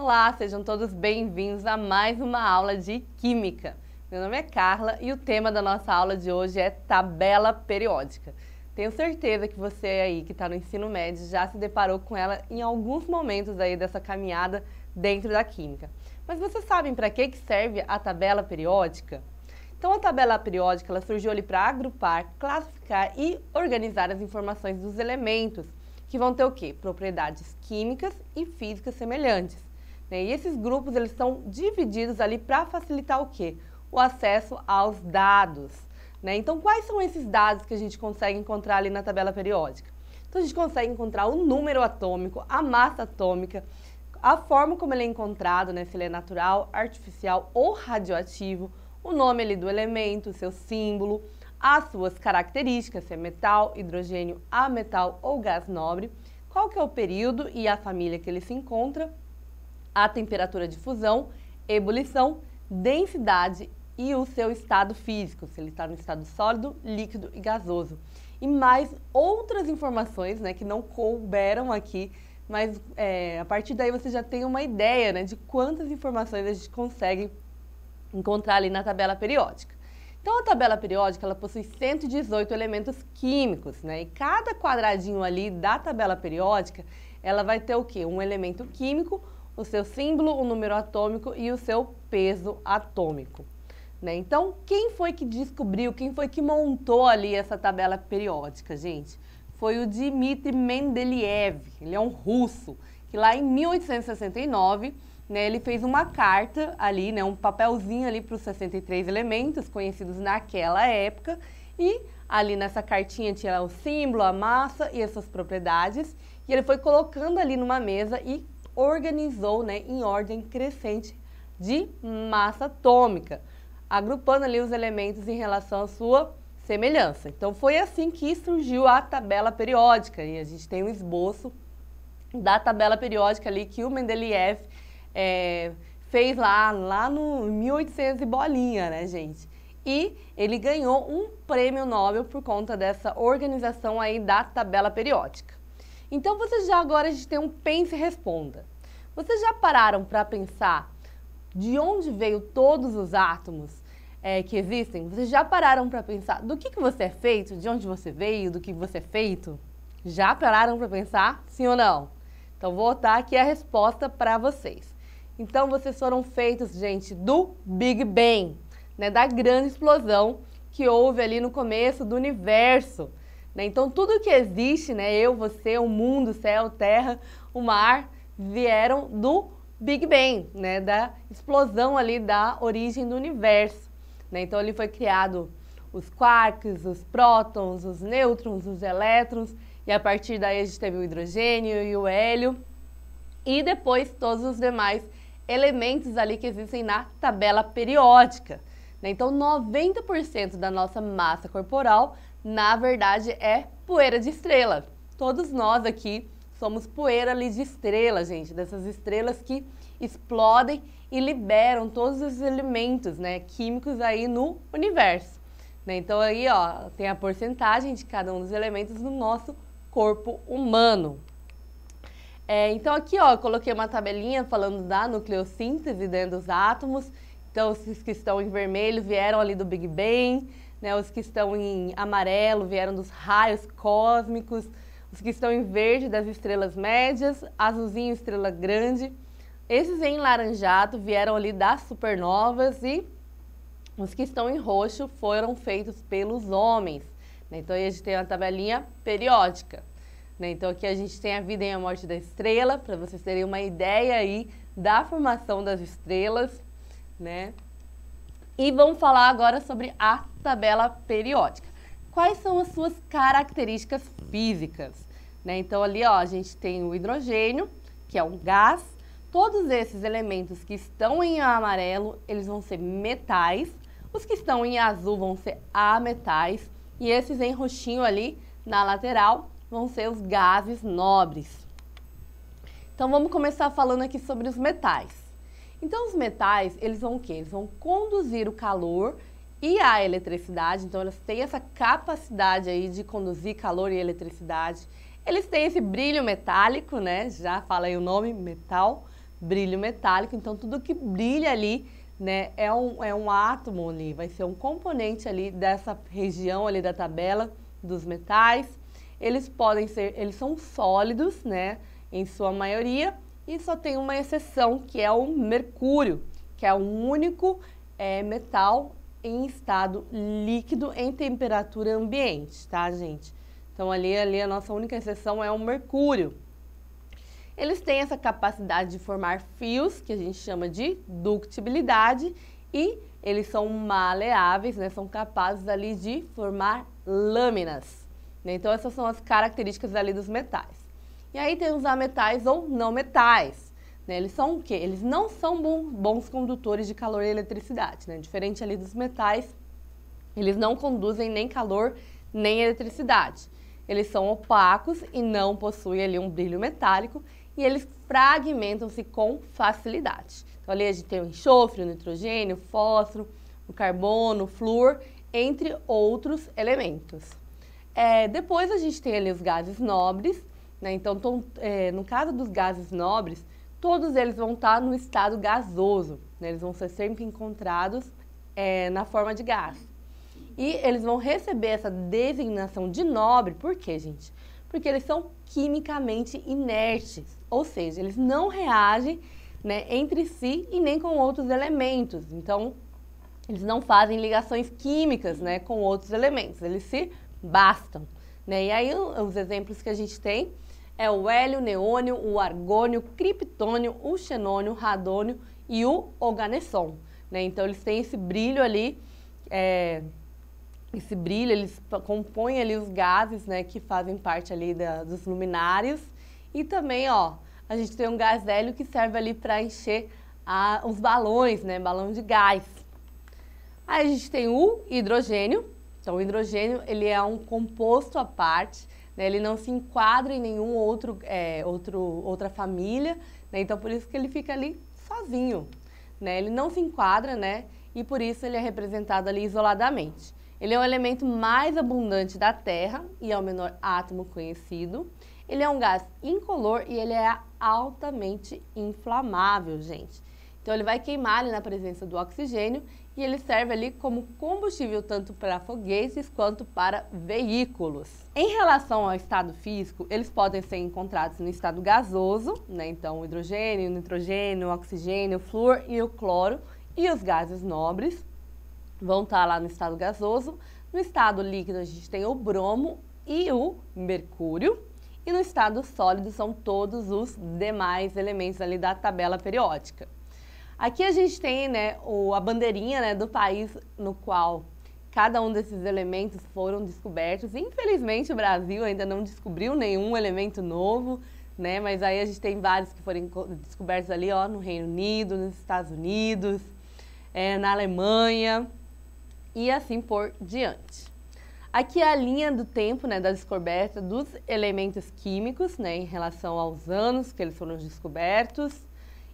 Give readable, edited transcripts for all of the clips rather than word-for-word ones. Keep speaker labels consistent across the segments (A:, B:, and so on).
A: Olá, sejam todos bem-vindos a mais uma aula de Química. Meu nome é Carla e o tema da nossa aula de hoje é tabela periódica. Tenho certeza que você aí que está no ensino médio já se deparou com ela em alguns momentos aí dessa caminhada dentro da Química. Mas vocês sabem para que serve a tabela periódica? Então a tabela periódica ela surgiu ali para agrupar, classificar e organizar as informações dos elementos que vão ter o quê? Propriedades químicas e físicas semelhantes. E esses grupos eles são divididos ali para facilitar o quê? O acesso aos dados. Então, quais são esses dados que a gente consegue encontrar ali na tabela periódica? Então, a gente consegue encontrar o número atômico, a massa atômica, a forma como ele é encontrado, se ele é natural, artificial ou radioativo, o nome ali do elemento, o seu símbolo, as suas características, se é metal, hidrogênio, ametal ou gás nobre, qual que é o período e a família que ele se encontra, a temperatura de fusão, ebulição, densidade e o seu estado físico, se ele está no estado sólido, líquido e gasoso. E mais outras informações que não couberam aqui, mas a partir daí você já tem uma ideia de quantas informações a gente consegue encontrar ali na tabela periódica. Então a tabela periódica ela possui 118 elementos químicos, e cada quadradinho ali da tabela periódica ela vai ter o quê? Um elemento químico, o seu símbolo, o número atômico e o seu peso atômico. Então, quem foi que descobriu, quem foi que montou ali essa tabela periódica, gente? Foi o Dmitry Mendeleev, ele é um russo, que lá em 1869, ele fez uma carta ali, um papelzinho ali para os 63 elementos conhecidos naquela época, e ali nessa cartinha tinha o símbolo, a massa e as suas propriedades, e ele foi colocando ali numa mesa e organizou em ordem crescente de massa atômica, agrupando ali os elementos em relação à sua semelhança. Então foi assim que surgiu a tabela periódica e a gente tem um esboço da tabela periódica ali que o Mendeleev fez lá no 1800 e bolinha, gente? E ele ganhou um prêmio Nobel por conta dessa organização aí da tabela periódica. Então, agora a gente tem um pense e responda. Vocês já pararam para pensar de onde veio todos os átomos que existem? Vocês já pararam para pensar do que você é feito, de onde você veio, do que você é feito? Já pararam para pensar? Sim ou não? Então, vou botar aqui a resposta para vocês. Então, vocês foram feitos, gente, do Big Bang, da grande explosão que houve ali no começo do universo. Então, tudo que existe, eu, você, o mundo, o céu, a terra, o mar, vieram do Big Bang, da explosão ali da origem do universo. Então, ali foi criado os quarks, os prótons, os nêutrons, os elétrons, e a partir daí a gente teve o hidrogênio e o hélio, e depois todos os demais elementos ali que existem na tabela periódica. Então, 90% da nossa massa corporal, na verdade, é poeira de estrela. Todos nós aqui somos poeira ali de estrela, gente, dessas estrelas que explodem e liberam todos os elementos químicos aí no universo. Então, aí tem a porcentagem de cada um dos elementos no nosso corpo humano. Então, aqui eu coloquei uma tabelinha falando da nucleossíntese dentro dos átomos. Então, os que estão em vermelho vieram ali do Big Bang, os que estão em amarelo vieram dos raios cósmicos, os que estão em verde das estrelas médias, azulzinho estrela grande, esses em laranjado vieram ali das supernovas e os que estão em roxo foram feitos pelos homens. Então, aí a gente tem uma tabelinha periódica. Então, aqui a gente tem a vida e a morte da estrela, para vocês terem uma ideia aí da formação das estrelas, E vamos falar agora sobre a tabela periódica. Quais são as suas características físicas? Então, ali a gente tem o hidrogênio, que é um gás. Todos esses elementos que estão em amarelo, eles vão ser metais. Os que estão em azul vão ser ametais. E esses em roxinho ali, na lateral, vão ser os gases nobres. Então, vamos começar falando aqui sobre os metais. Então, os metais, eles vão o quê? Eles vão conduzir o calor e a eletricidade. Então, eles têm essa capacidade aí de conduzir calor e eletricidade. Eles têm esse brilho metálico, Já fala aí o nome, metal. brilho metálico. Então, tudo que brilha ali, né, é um átomo ali, vai ser um componente ali dessa região ali da tabela dos metais. Eles são sólidos, né, em sua maioria, e só tem uma exceção, que é o mercúrio, que é o único metal em estado líquido em temperatura ambiente, tá, gente? Então, ali a nossa única exceção é o mercúrio. Eles têm essa capacidade de formar fios, que a gente chama de ductibilidade, e eles são maleáveis, né? São capazes ali de formar lâminas, né? Então, essas são as características ali dos metais. E aí tem os ametais ou não metais, né? Eles são o quê? Eles não são bons condutores de calor e eletricidade, né? Diferente ali dos metais, eles não conduzem nem calor nem eletricidade. Eles são opacos e não possuem ali um brilho metálico, e eles fragmentam-se com facilidade. Então, ali a gente tem o enxofre, o nitrogênio, o fósforo, o carbono, o flúor, entre outros elementos. Depois a gente tem ali os gases nobres, né? Então, no caso dos gases nobres, todos eles vão estar no estado gasoso, né? Eles vão ser sempre encontrados na forma de gás. E eles vão receber essa designação de nobre, por quê, gente? Porque eles são quimicamente inertes, ou seja, eles não reagem, né, entre si e nem com outros elementos. Então, eles não fazem ligações químicas, né, com outros elementos, eles se bastam, né? E aí os exemplos que a gente tem é o hélio, neônio, o argônio, o criptônio, o xenônio, o radônio e o oganesson, né? Então, eles têm esse brilho ali, eles compõem ali os gases, né, que fazem parte ali dos luminários. E também, ó, a gente tem um gás hélio que serve ali para encher os balões, né, balão de gás. Aí a gente tem o hidrogênio. Então, o hidrogênio, ele é um composto à parte, né, ele não se enquadra em nenhum outra família, né, então por isso que ele fica ali sozinho, né, ele não se enquadra, né, e por isso ele é representado ali isoladamente. Ele é o elemento mais abundante da Terra e é o menor átomo conhecido. Ele é um gás incolor e ele é altamente inflamável, gente. Então, ele vai queimar ali na presença do oxigênio e ele serve ali como combustível tanto para foguetes quanto para veículos. Em relação ao estado físico, eles podem ser encontrados no estado gasoso, né? Então, o hidrogênio, o nitrogênio, o oxigênio, o flúor e o cloro, e os gases nobres vão estar lá no estado gasoso. No estado líquido a gente tem o bromo e o mercúrio. E no estado sólido são todos os demais elementos ali da tabela periódica. Aqui a gente tem, né, a bandeirinha, né, do país no qual cada um desses elementos foram descobertos. Infelizmente o Brasil ainda não descobriu nenhum elemento novo, né, mas aí a gente tem vários que foram descobertos ali, ó, no Reino Unido, nos Estados Unidos, na Alemanha e assim por diante. Aqui é a linha do tempo, né, da descoberta dos elementos químicos, né, em relação aos anos que eles foram descobertos.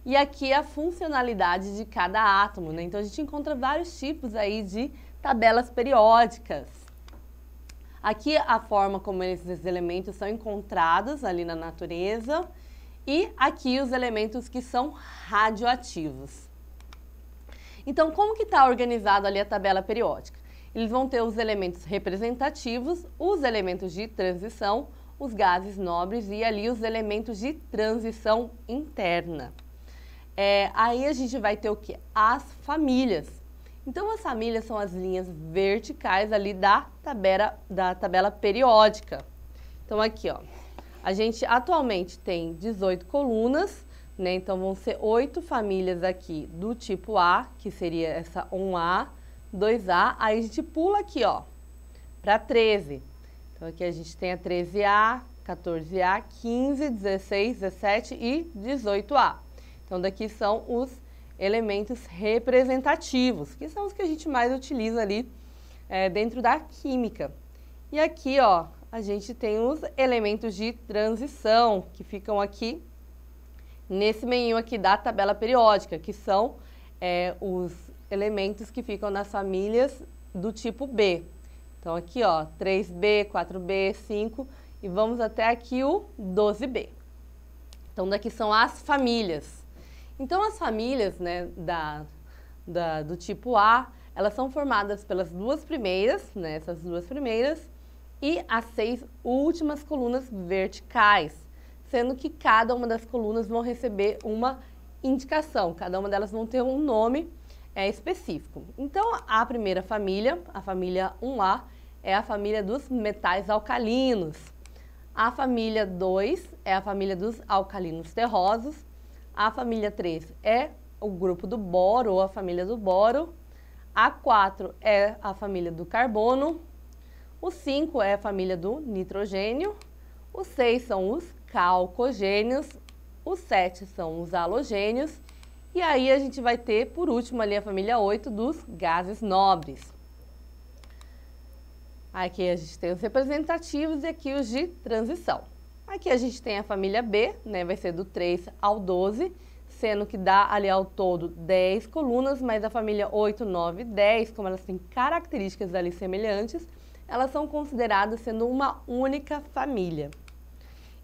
A: E aqui a funcionalidade de cada átomo, né? Então a gente encontra vários tipos aí de tabelas periódicas. Aqui a forma como esses elementos são encontrados ali na natureza e aqui os elementos que são radioativos. Então, como que está organizado ali a tabela periódica? Eles vão ter os elementos representativos, os elementos de transição, os gases nobres e ali os elementos de transição interna. Aí a gente vai ter o que? As famílias. Então, as famílias são as linhas verticais ali da tabela periódica. Então, aqui, ó, a gente atualmente tem 18 colunas, né? Então, vão ser 8 famílias aqui do tipo A, que seria essa 1A, 2A. Aí a gente pula aqui, ó, para 13. Então, aqui a gente tem a 13A, 14A, 15, 16, 17 e 18A. Então, daqui são os elementos representativos, que são os que a gente mais utiliza ali dentro da química. E aqui, ó, a gente tem os elementos de transição, que ficam aqui nesse meio aqui da tabela periódica, que são os elementos que ficam nas famílias do tipo B. Então, aqui, ó, 3B, 4B, 5 e vamos até aqui o 12B. Então, daqui são as famílias. Então, as famílias, né, do tipo A, elas são formadas pelas duas primeiras, né, essas duas primeiras, e as 6 últimas colunas verticais, sendo que cada uma das colunas vão receber uma indicação, cada uma delas vão ter um nome específico. Então, a primeira família, a família 1A, é a família dos metais alcalinos. A família 2 é a família dos alcalinos terrosos. A família 3 é o grupo do boro, ou a família do boro. A 4 é a família do carbono. O 5 é a família do nitrogênio. O 6 são os calcogênios. O 7 são os halogênios. E aí a gente vai ter, por último, ali a família 8 dos gases nobres. Aqui a gente tem os representativos e aqui os de transição. Aqui a gente tem a família B, né, vai ser do 3 ao 12, sendo que dá ali ao todo 10 colunas, mas a família 8, 9 e 10, como elas têm características ali semelhantes, elas são consideradas sendo uma única família.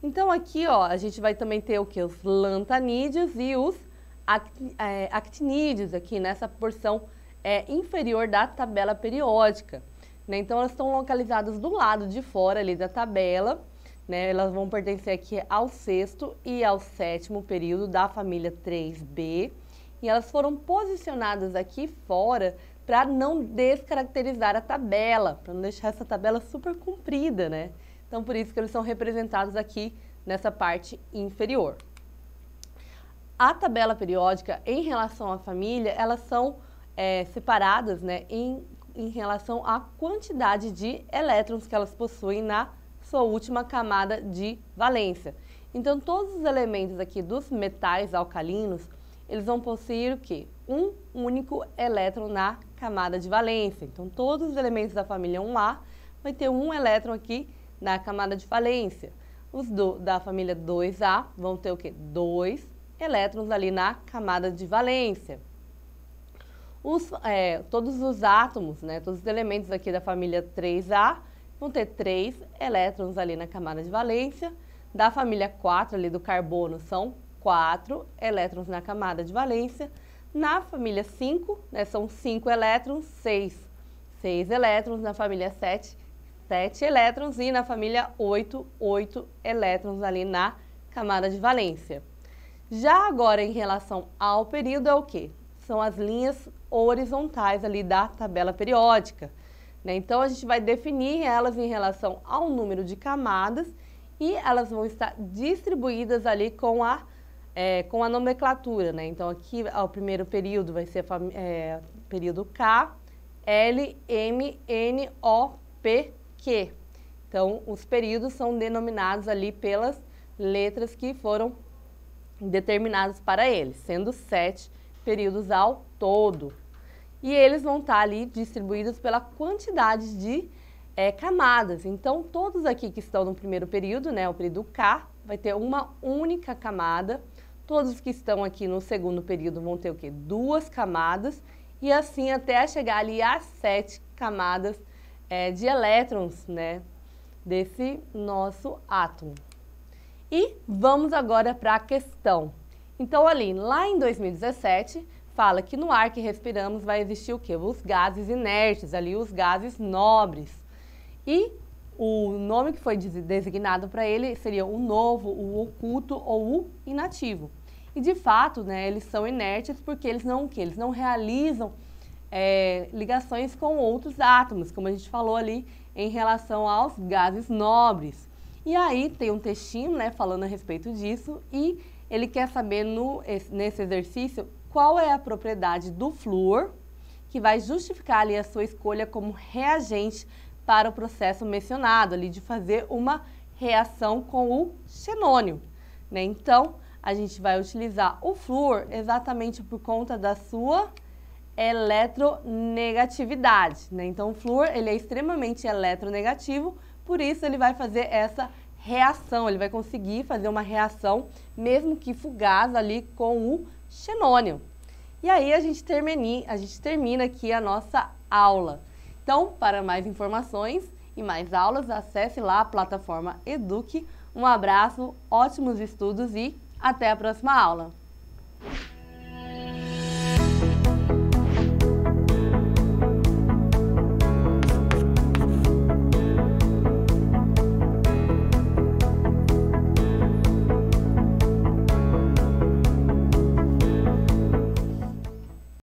A: Então aqui, ó, a gente vai também ter o que? Os lantanídeos e os actinídeos aqui nessa porção inferior da tabela periódica. Né? Então, elas estão localizadas do lado de fora ali da tabela, né? Elas vão pertencer aqui ao 6º e ao 7º período da família 3B, e elas foram posicionadas aqui fora para não descaracterizar a tabela, para não deixar essa tabela super comprida, né? Então, por isso que eles são representados aqui nessa parte inferior. A tabela periódica, em relação à família, elas são separadas, né, em relação à quantidade de elétrons que elas possuem na sua última camada de valência. Então, todos os elementos aqui dos metais alcalinos, eles vão possuir o quê? Um único elétron na camada de valência. Então, todos os elementos da família 1A vai ter um elétron aqui na camada de valência. Os da família 2A vão ter o quê? 2 elétrons ali na camada de valência. Todos os átomos, né, todos os elementos aqui da família 3A vão ter 3 elétrons ali na camada de valência. Da família 4 ali do carbono são 4 elétrons na camada de valência. Na família 5, né, são 5 elétrons, 6 elétrons. Na família 7, 7 elétrons. E na família 8, 8 elétrons ali na camada de valência. Já agora, em relação ao período, é o quê? São as linhas horizontais ali da tabela periódica. Né? Então, a gente vai definir elas em relação ao número de camadas e elas vão estar distribuídas ali com a nomenclatura. Né? Então, aqui, o primeiro período vai ser período K, L, M, N, O, P, Q. Então, os períodos são denominados ali pelas letras que foram determinados para eles, sendo 7 períodos ao todo. E eles vão estar ali distribuídos pela quantidade de camadas. Então, todos aqui que estão no primeiro período, né, o período K, vai ter uma única camada. Todos que estão aqui no segundo período vão ter o quê? 2 camadas. E assim até chegar ali a 7 camadas de elétrons, né, desse nosso átomo. E vamos agora para a questão. Então, ali, lá em 2017, fala que no ar que respiramos vai existir o quê? Os gases inertes, ali os gases nobres. E o nome que foi designado para ele seria o novo, o oculto ou o inativo. E de fato, né, eles são inertes porque eles não realizam ligações com outros átomos, como a gente falou ali em relação aos gases nobres. E aí tem um textinho, né, falando a respeito disso, e ele quer saber nesse exercício qual é a propriedade do flúor que vai justificar ali a sua escolha como reagente para o processo mencionado ali de fazer uma reação com o xenônio, né? Então, a gente vai utilizar o flúor exatamente por conta da sua eletronegatividade, né? Então, o flúor, ele é extremamente eletronegativo, por isso ele vai fazer essa reação, ele vai conseguir fazer uma reação, mesmo que fugaz ali com o xenônio. E aí a gente termina aqui a nossa aula. Então, para mais informações e mais aulas, acesse lá a plataforma Eduque. Um abraço, ótimos estudos e até a próxima aula!